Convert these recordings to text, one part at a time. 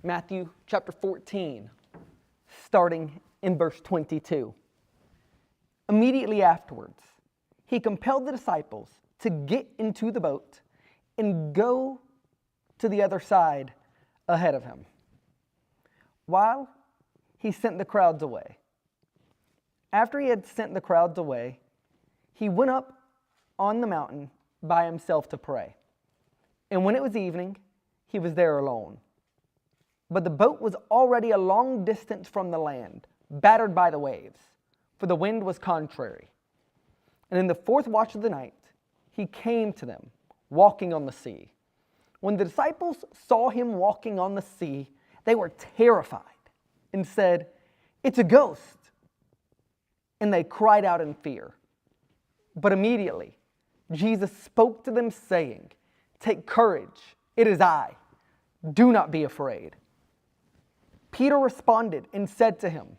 Matthew chapter 14, starting in verse 22. Immediately afterwards, he compelled the disciples to get into the boat and go to the other side ahead of him, while he sent the crowds away. After he had sent the crowds away, he went up on the mountain by himself to pray. And when it was evening, he was there alone. But the boat was already a long distance from the land, battered by the waves, for the wind was contrary. And in the fourth watch of the night, he came to them, walking on the sea. When the disciples saw him walking on the sea, they were terrified and said, "It's a ghost." And they cried out in fear. But immediately Jesus spoke to them, saying, "Take courage, it is I. Do not be afraid." Peter responded and said to him,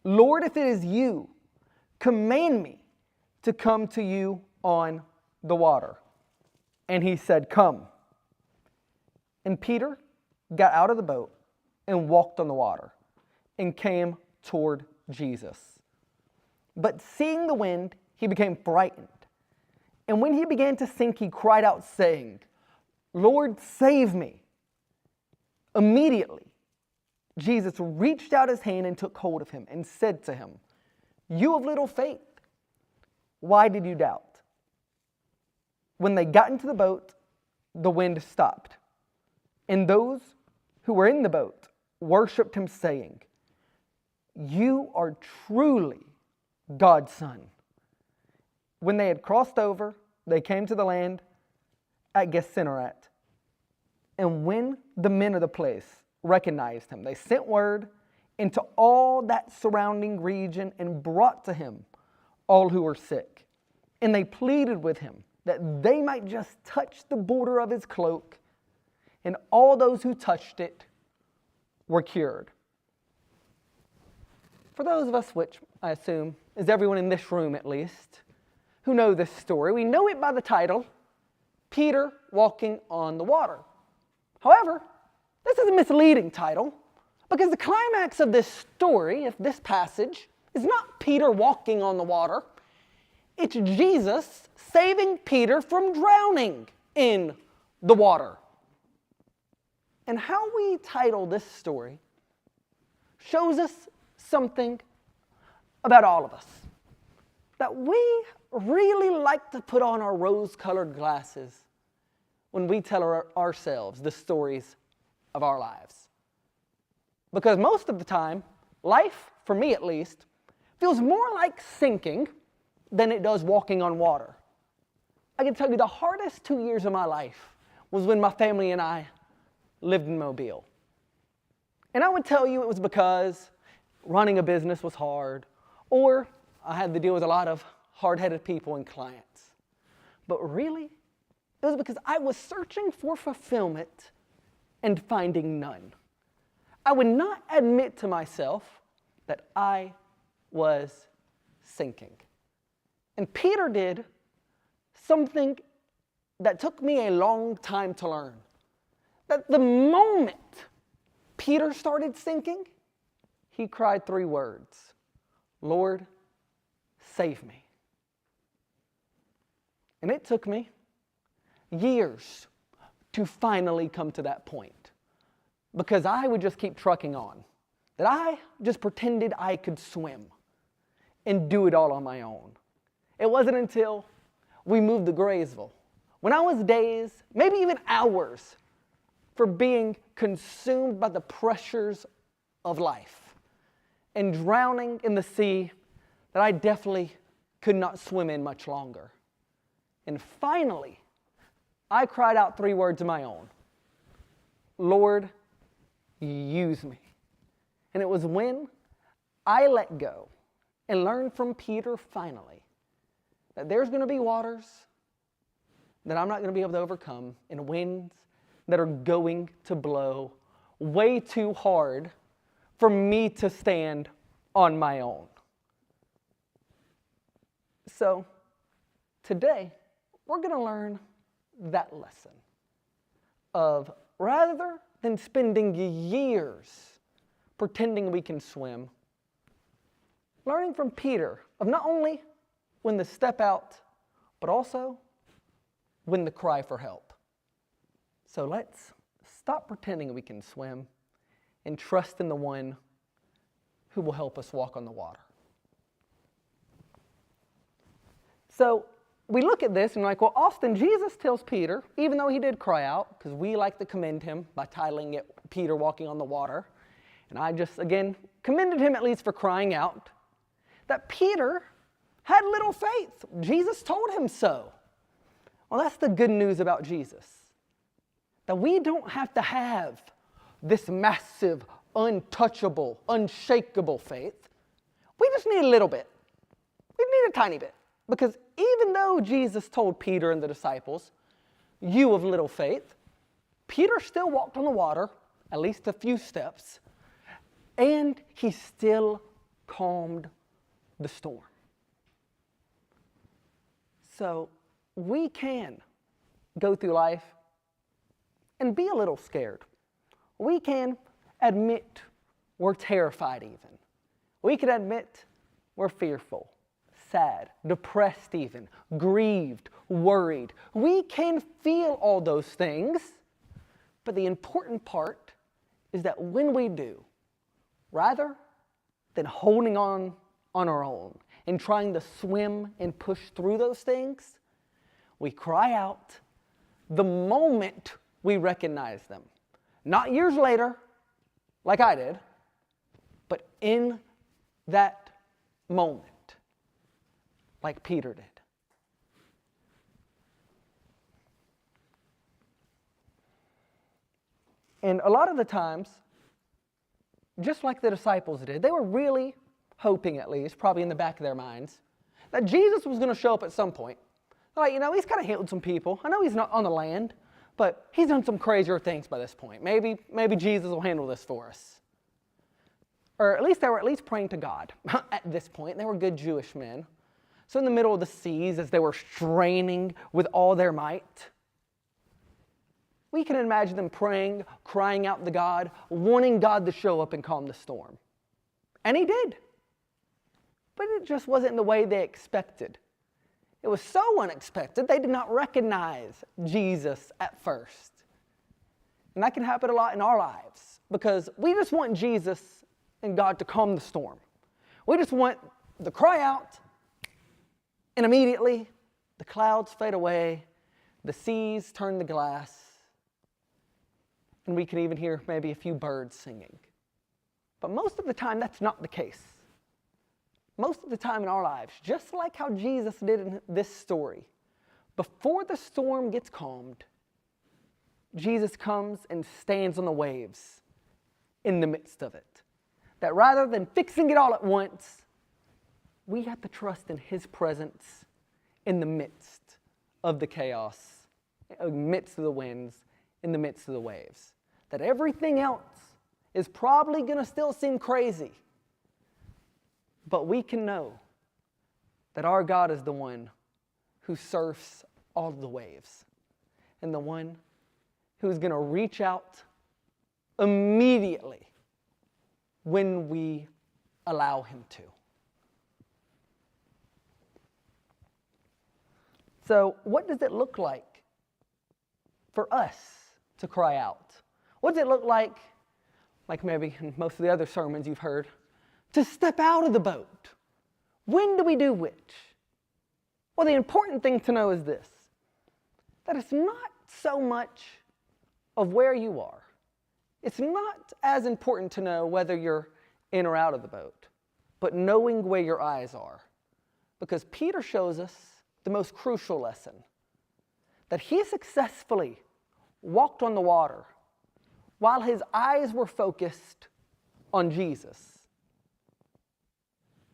"Lord, if it is you, command me to come to you on the water." And he said, "Come." And Peter got out of the boat and walked on the water and came toward Jesus. But seeing the wind, he became frightened. And when he began to sink, he cried out, saying, "Lord, save me." Immediately, Jesus reached out his hand and took hold of him and said to him, "You of little faith, why did you doubt?" When they got into the boat, the wind stopped. And those who were in the boat worshipped him, saying, "You are truly God's Son." When they had crossed over, they came to the land at Gennesaret. And when the men of the place recognized him, they sent word into all that surrounding region and brought to him all who were sick. And they pleaded with him that they might just touch the border of his cloak, and all those who touched it were cured. For those of us, which I assume is everyone in this room at least, who know this story, we know it by the title, Peter Walking on the Water. However, this is a misleading title, because the climax of this story, of this passage, is not Peter walking on the water. It's Jesus saving Peter from drowning in the water. And how we title this story shows us something about all of us. That we really like to put on our rose-colored glasses when we tell ourselves the stories of our lives. Because most of the time, life, for me at least, feels more like sinking than it does walking on water. I can tell you the hardest 2 years of my life was when my family and I lived in Mobile. And I would tell you it was because running a business was hard, or I had to deal with a lot of hard-headed people and clients. But really, it was because I was searching for fulfillment and finding none. I would not admit to myself that I was sinking. And Peter did something that took me a long time to learn. That the moment Peter started sinking, he cried 3 words, "Lord, save me." And it took me years to finally come to that point, because I would just keep trucking on, that I just pretended I could swim and do it all on my own. It wasn't until we moved to Graysville, when I was days, maybe even hours, for being consumed by the pressures of life and drowning in the sea that I definitely could not swim in much longer. And finally, I cried out 3 words of my own. "Lord, use me." And it was when I let go and learned from Peter finally that there's going to be waters that I'm not going to be able to overcome, and winds that are going to blow way too hard for me to stand on my own. So today, we're going to learn that lesson of rather than spending years pretending we can swim. Learning from Peter of not only when to step out, but also when to cry for help. So let's stop pretending we can swim and trust in the one who will help us walk on the water. So we look at this and we're like, well, Austin, Jesus tells Peter, even though he did cry out, because we like to commend him by titling it Peter walking on the water, and I just, again, commended him at least for crying out, that Peter had little faith. Jesus told him so. Well, that's the good news about Jesus, that we don't have to have this massive, untouchable, unshakable faith. We just need a little bit. We need a tiny bit. Because even though Jesus told Peter and the disciples, you of little faith, Peter still walked on the water, at least a few steps, and he still calmed the storm. So we can go through life and be a little scared. We can admit we're terrified even. We can admit we're fearful, sad, depressed even, grieved, worried. We can feel all those things, but the important part is that when we do, rather than holding on our own and trying to swim and push through those things, we cry out the moment we recognize them. Not years later, like I did, but in that moment, like Peter did. And a lot of the times, just like the disciples did, they were really hoping, at least, probably in the back of their minds, that Jesus was going to show up at some point. They're like, he's kind of healed some people. I know he's not on the land, but he's done some crazier things by this point. Maybe Jesus will handle this for us. Or at least they were at least praying to God at this point. They were good Jewish men. So in the middle of the seas, as they were straining with all their might, we can imagine them praying, crying out to God, wanting God to show up and calm the storm. And he did. But it just wasn't the way they expected. It was so unexpected, they did not recognize Jesus at first. And that can happen a lot in our lives, because we just want Jesus and God to calm the storm. We just want to cry out, and immediately the clouds fade away, the seas turn to glass, and we can even hear maybe a few birds singing. But most of the time, that's not the case. Most of the time in our lives, just like how Jesus did in this story, before the storm gets calmed, Jesus comes and stands on the waves in the midst of it. That rather than fixing it all at once, we have to trust in his presence in the midst of the chaos, in the midst of the winds, in the midst of the waves. That everything else is probably going to still seem crazy, but we can know that our God is the one who surfs all the waves and the one who's going to reach out immediately when we allow him to. So what does it look like for us to cry out? What does it look like maybe in most of the other sermons you've heard, to step out of the boat? When do we do which? Well, the important thing to know is this, that it's not so much of where you are. It's not as important to know whether you're in or out of the boat, but knowing where your eyes are. Because Peter shows us the most crucial lesson, that he successfully walked on the water while his eyes were focused on Jesus.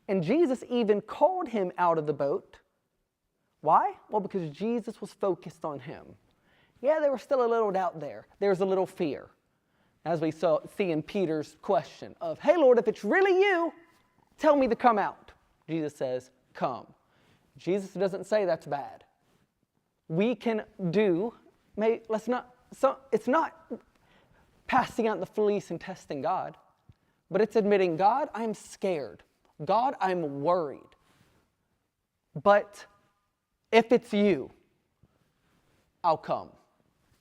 And Jesus even called him out of the boat. Why? Well, because Jesus was focused on him. Yeah, there was still a little doubt there. There's a little fear, as we see in Peter's question of, hey, Lord, if it's really you, tell me to come out. Jesus says, come. Jesus doesn't say that's bad. We can do, it's not passing out the fleece and testing God, but it's admitting, God, I'm scared. God, I'm worried. But if it's you, I'll come.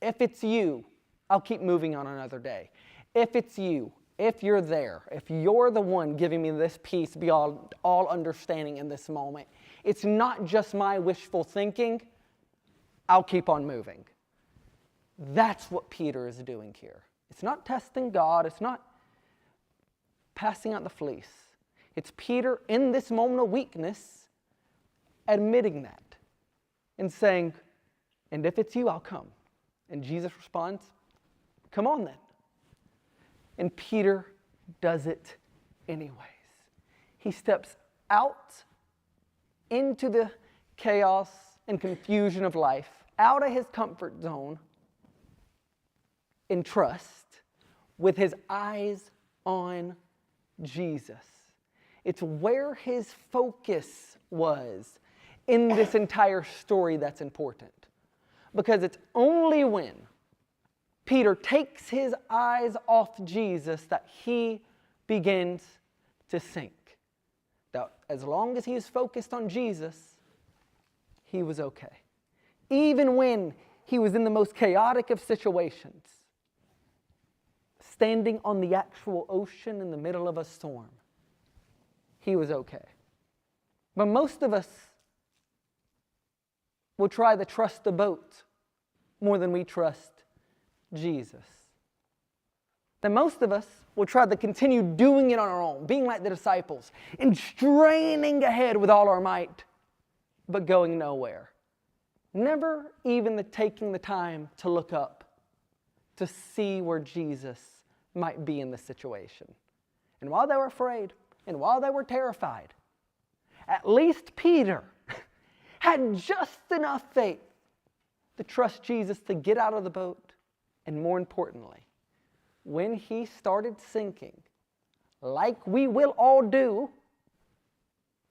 If it's you, I'll keep moving on another day. If it's you, if you're there, if you're the one giving me this peace beyond all understanding in this moment, it's not just my wishful thinking, I'll keep on moving. That's what Peter is doing here. It's not testing God, it's not passing out the fleece. It's Peter in this moment of weakness admitting that and saying, and if it's you, I'll come. And Jesus responds, come on then. And Peter does it anyways. He steps out into the chaos and confusion of life, out of his comfort zone, in trust, with his eyes on Jesus. It's where his focus was in this entire story that's important. Because it's only when Peter takes his eyes off Jesus that he begins to sink. Now, as long as he is focused on Jesus, he was okay. Even when he was in the most chaotic of situations, standing on the actual ocean in the middle of a storm, he was okay. But most of us will try to trust the boat more than we trust Jesus. Then most of us will try to continue doing it on our own, being like the disciples, and straining ahead with all our might, but going nowhere. Never even taking the time to look up, to see where Jesus might be in the situation. And while they were afraid, and while they were terrified, at least Peter had just enough faith to trust Jesus to get out of the boat. And more importantly, when he started sinking, like we will all do,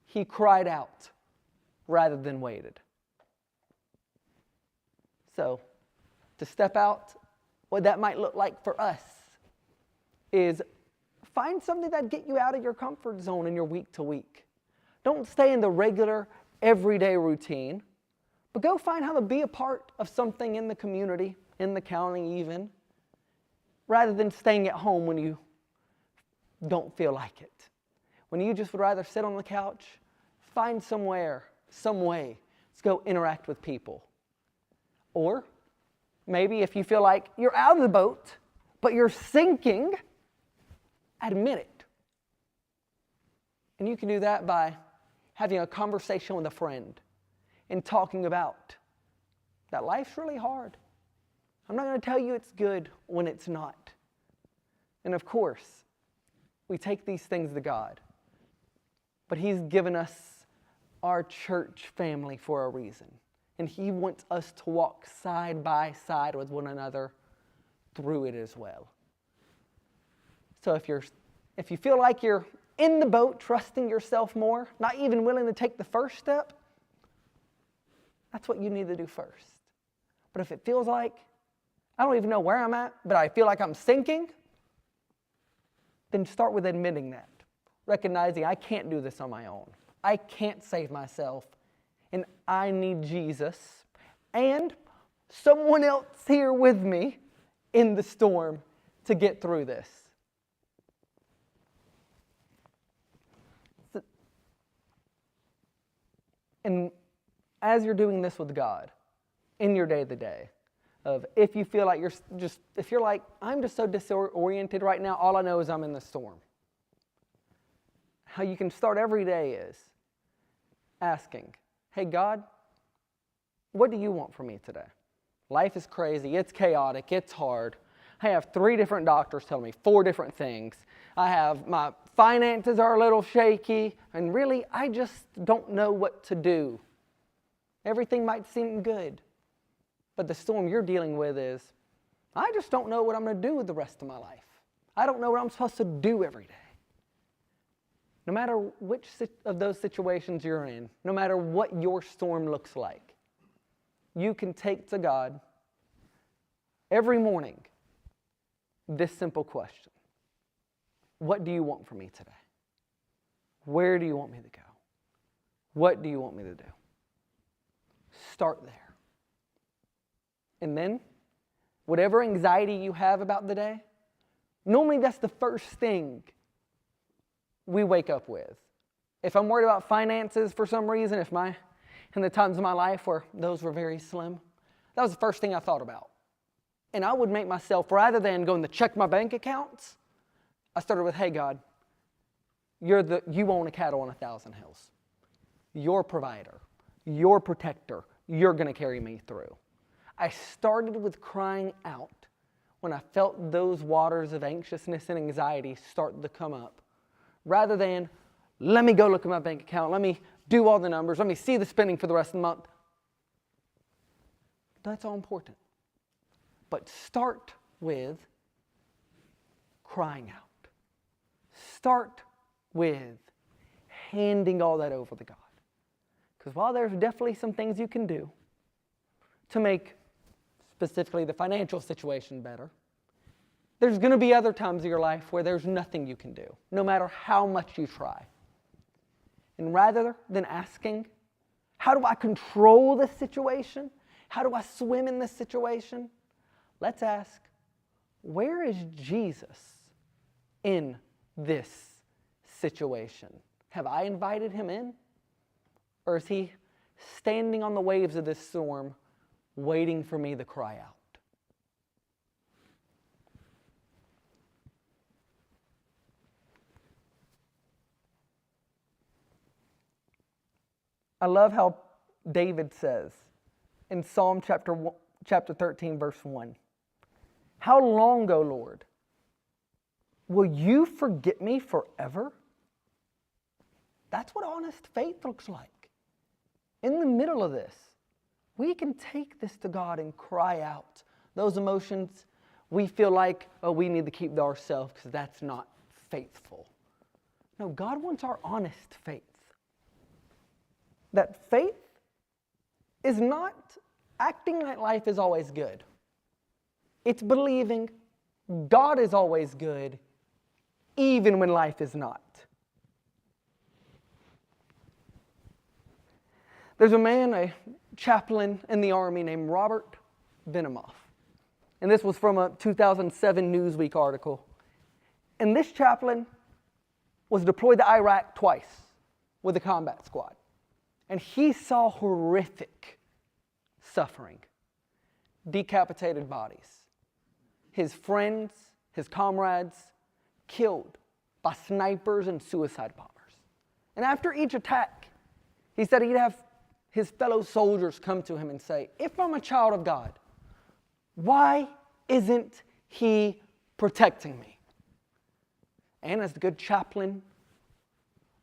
he cried out rather than waited. So, to step out, what that might look like for us is find something that get you out of your comfort zone in your week to week. Don't stay in the regular, everyday routine, but go find how to be a part of something in the community, in the county even, rather than staying at home when you don't feel like it. When you just would rather sit on the couch, find somewhere, some way to go interact with people. Or maybe if you feel like you're out of the boat, but you're sinking, admit it. And you can do that by having a conversation with a friend and talking about that life's really hard. I'm not going to tell you it's good when it's not. And of course, we take these things to God. But He's given us our church family for a reason. And He wants us to walk side by side with one another through it as well. So if you feel like you're in the boat, trusting yourself more, not even willing to take the first step, that's what you need to do first. But if it feels like, I don't even know where I'm at, but I feel like I'm sinking, then start with admitting that. Recognizing I can't do this on my own. I can't save myself, and I need Jesus and someone else here with me in the storm to get through this. And as you're doing this with God, in your day-to-day, if you feel like if you're like, I'm just so disoriented right now, all I know is I'm in the storm. How you can start every day is asking, hey God, what do you want from me today? Life is crazy, it's chaotic, it's hard. I have 3 different doctors telling me 4 different things. My finances are a little shaky, and really, I just don't know what to do. Everything might seem good, but the storm you're dealing with is, I just don't know what I'm going to do with the rest of my life. I don't know what I'm supposed to do every day. No matter which of those situations you're in, no matter what your storm looks like, you can take to God every morning this simple question: what do you want from me today? Where do you want me to go? What do you want me to do? Start there. And then, whatever anxiety you have about the day, normally that's the first thing we wake up with. If I'm worried about finances for some reason, in the times of my life where those were very slim, that was the first thing I thought about. And I would make myself, rather than going to check my bank accounts, I started with, hey God, you own a cattle on 1,000 hills. Your provider, your protector, you're going to carry me through. I started with crying out when I felt those waters of anxiousness and anxiety start to come up, rather than, let me go look at my bank account, let me do all the numbers, let me see the spending for the rest of the month. That's all important. But start with crying out. Start with handing all that over to God. Because while there's definitely some things you can do to make specifically the financial situation better, there's going to be other times of your life where there's nothing you can do, no matter how much you try. And rather than asking, how do I control this situation? How do I swim in this situation? Let's ask, where is Jesus in this situation? Have I invited him in? Or is he standing on the waves of this storm, waiting for me to cry out? I love how David says in Psalm chapter 13, verse 1, how long, O Lord, will you forget me forever? That's what honest faith looks like. In the middle of this, we can take this to God and cry out those emotions we feel like, oh, we need to keep to ourselves because that's not faithful. No, God wants our honest faith. That faith is not acting like life is always good. It's believing God is always good, even when life is not. There's a chaplain in the Army named Robert Benimoff. And this was from a 2007 Newsweek article. And this chaplain was deployed to Iraq twice with a combat squad. And he saw horrific suffering, decapitated bodies, his friends, his comrades, killed by snipers and suicide bombers. And after each attack, he said he'd have his fellow soldiers come to him and say, if I'm a child of God, why isn't he protecting me? And as the good chaplain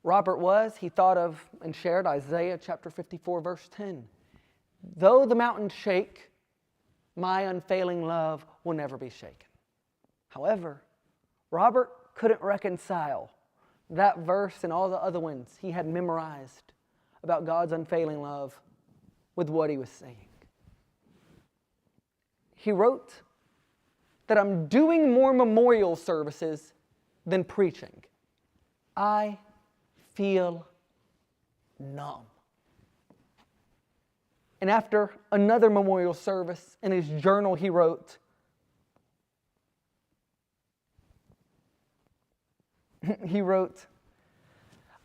Robert was, he thought of and shared Isaiah chapter 54, verse 10. Though the mountains shake, my unfailing love will never be shaken. However, Robert couldn't reconcile that verse and all the other ones he had memorized about God's unfailing love with what he was saying. He wrote that I'm doing more memorial services than preaching. I feel numb. And after another memorial service, in his journal he wrote,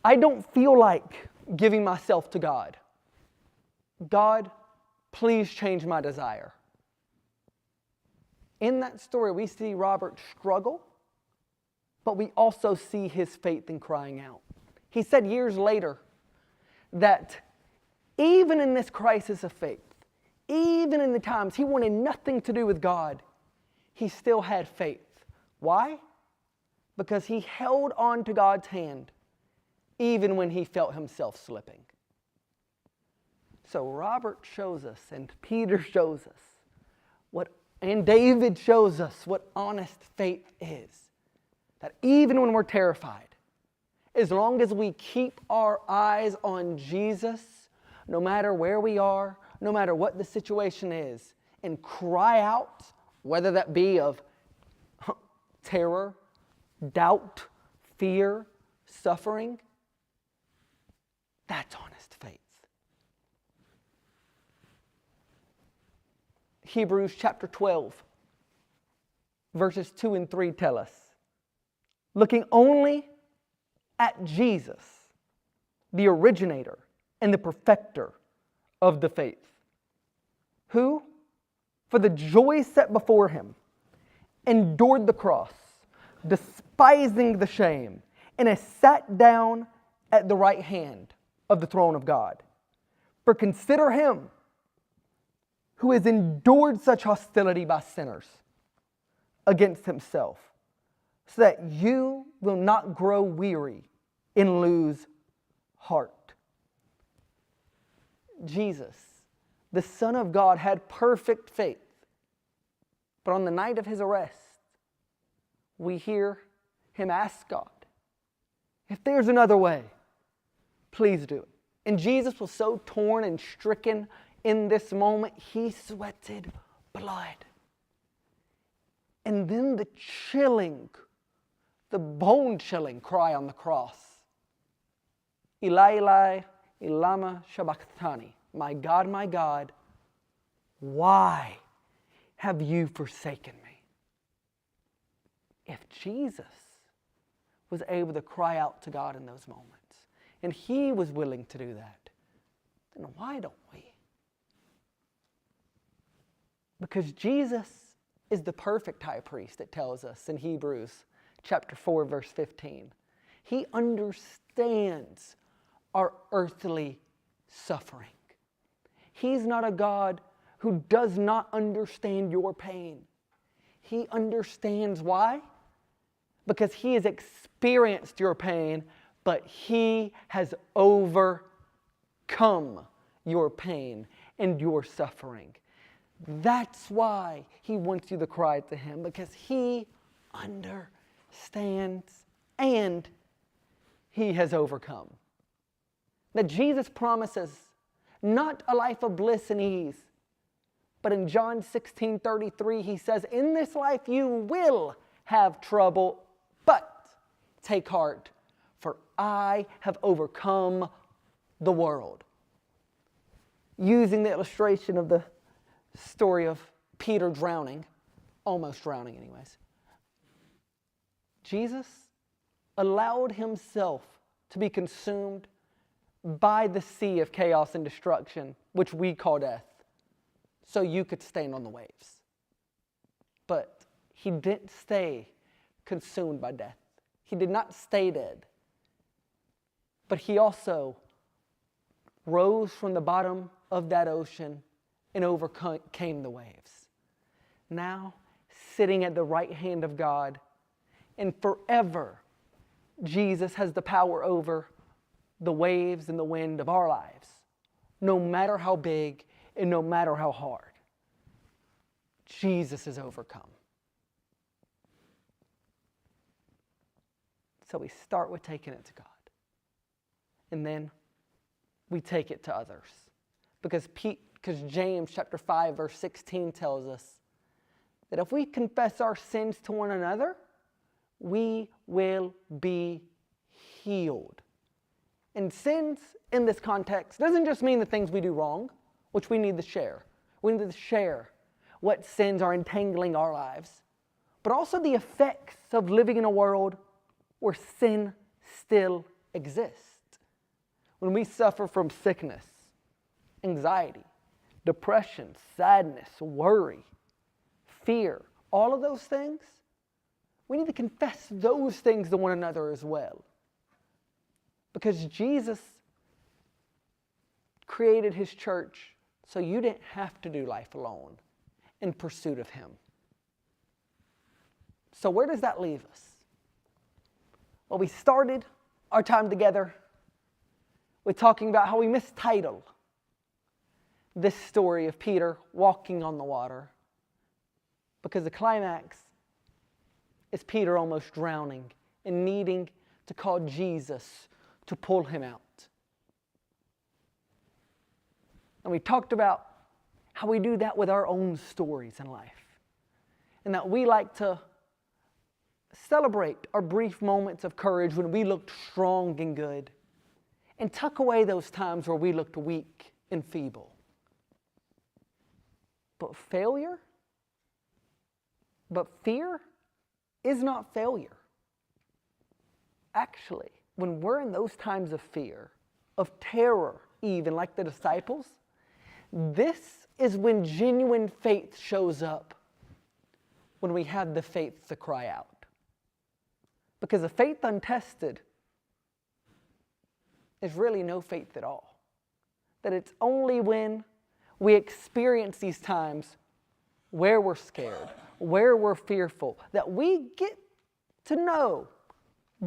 I don't feel like giving myself to God. God, please change my desire. In that story, we see Robert struggle, but we also see his faith in crying out. He said years later that even in this crisis of faith, even in the times he wanted nothing to do with God, he still had faith. Why? Because he held on to God's hand even when he felt himself slipping. So Robert shows us, and Peter shows us, and David shows us what honest faith is. That even when we're terrified, as long as we keep our eyes on Jesus, no matter where we are, no matter what the situation is, and cry out, whether that be of terror, doubt, fear, suffering, that's honest faith. Hebrews chapter 12, verses 2 and 3 tell us, looking only at Jesus, the originator and the perfecter of the faith, who, for the joy set before him, endured the cross, despising the shame, and has sat down at the right hand of the throne of God. For consider him who has endured such hostility by sinners against himself, so that you will not grow weary and lose heart. Jesus, the Son of God, had perfect faith. But on the night of his arrest, we hear him ask God, if there's another way, please do it. And Jesus was so torn and stricken in this moment, he sweated blood. And then the bone-chilling cry on the cross, Eli, Eli, lama sabachthani, my God, why have you forsaken me? If Jesus was able to cry out to God in those moments, and he was willing to do that, then why don't we? Because Jesus is the perfect high priest, it tells us in Hebrews chapter 4, verse 15. He understands our earthly suffering. He's not a God who does not understand your pain. He understands why? Because he has experienced your pain, but he has overcome your pain and your suffering. That's why he wants you to cry to him, because he understands and he has overcome. That Jesus promises not a life of bliss and ease, but in John 16:33 he says, in this life you will have trouble, but take heart, for I have overcome the world. Using the illustration of the story of Peter drowning, almost drowning anyways, Jesus allowed himself to be consumed by the sea of chaos and destruction, which we call death, so you could stand on the waves. But he didn't stay consumed by death. He did not stay dead. But he also rose from the bottom of that ocean and overcame the waves. Now, sitting at the right hand of God, and forever, Jesus has the power over the waves and the wind of our lives, no matter how big and no matter how hard. Jesus has overcome. So we start with taking it to God. And then we take it to others. Because James chapter 5 verse 16 tells us that if we confess our sins to one another, we will be healed. And sins in this context doesn't just mean the things we do wrong, which we need to share. We need to share what sins are entangling our lives, but also the effects of living in a world where sin still exists. When we suffer from sickness, anxiety, depression, sadness, worry, fear, all of those things, we need to confess those things to one another as well. Because Jesus created his church so you didn't have to do life alone in pursuit of him. So where does that leave us? Well, we started our time together with talking about how we mistitle this story of Peter walking on the water, because the climax is Peter almost drowning and needing to call Jesus to pull him out. And we talked about how we do that with our own stories in life, and that we like to celebrate our brief moments of courage when we looked strong and good, and tuck away those times where we looked weak and feeble. But fear is not failure. Actually, when we're in those times of fear, of terror, even like the disciples, this is when genuine faith shows up, when we have the faith to cry out. Because a faith untested is really no faith at all. That it's only when we experience these times where we're scared, where we're fearful, that we get to know,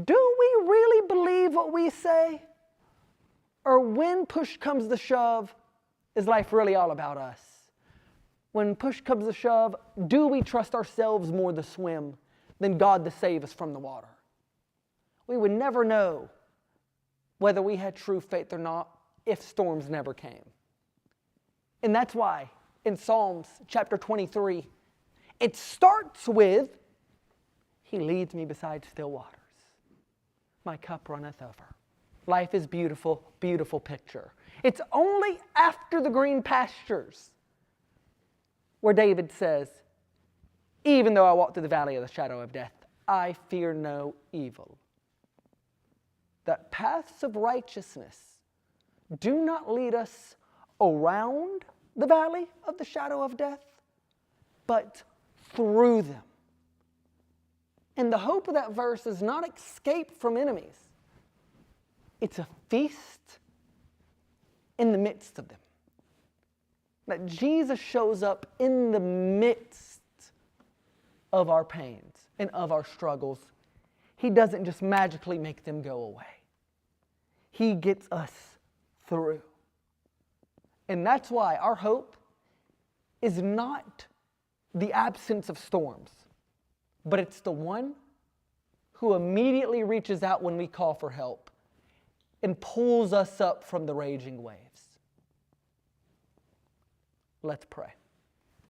do we really believe what we say? Or when push comes to shove, is life really all about us? When push comes to shove, do we trust ourselves more to swim than God to save us from the water? We would never know whether we had true faith or not if storms never came. And that's why in Psalms chapter 23, it starts with, He leads me beside still waters. My cup runneth over. Life is beautiful, beautiful picture. It's only after the green pastures where David says, even though I walk through the valley of the shadow of death, I fear no evil. That paths of righteousness do not lead us around the valley of the shadow of death, but through them. And the hope of that verse is not escape from enemies. It's a feast in the midst of them. That Jesus shows up in the midst of our pains and of our struggles. He doesn't just magically make them go away. He gets us through. And that's why our hope is not the absence of storms, but it's the one who immediately reaches out when we call for help and pulls us up from the raging waves. Let's pray.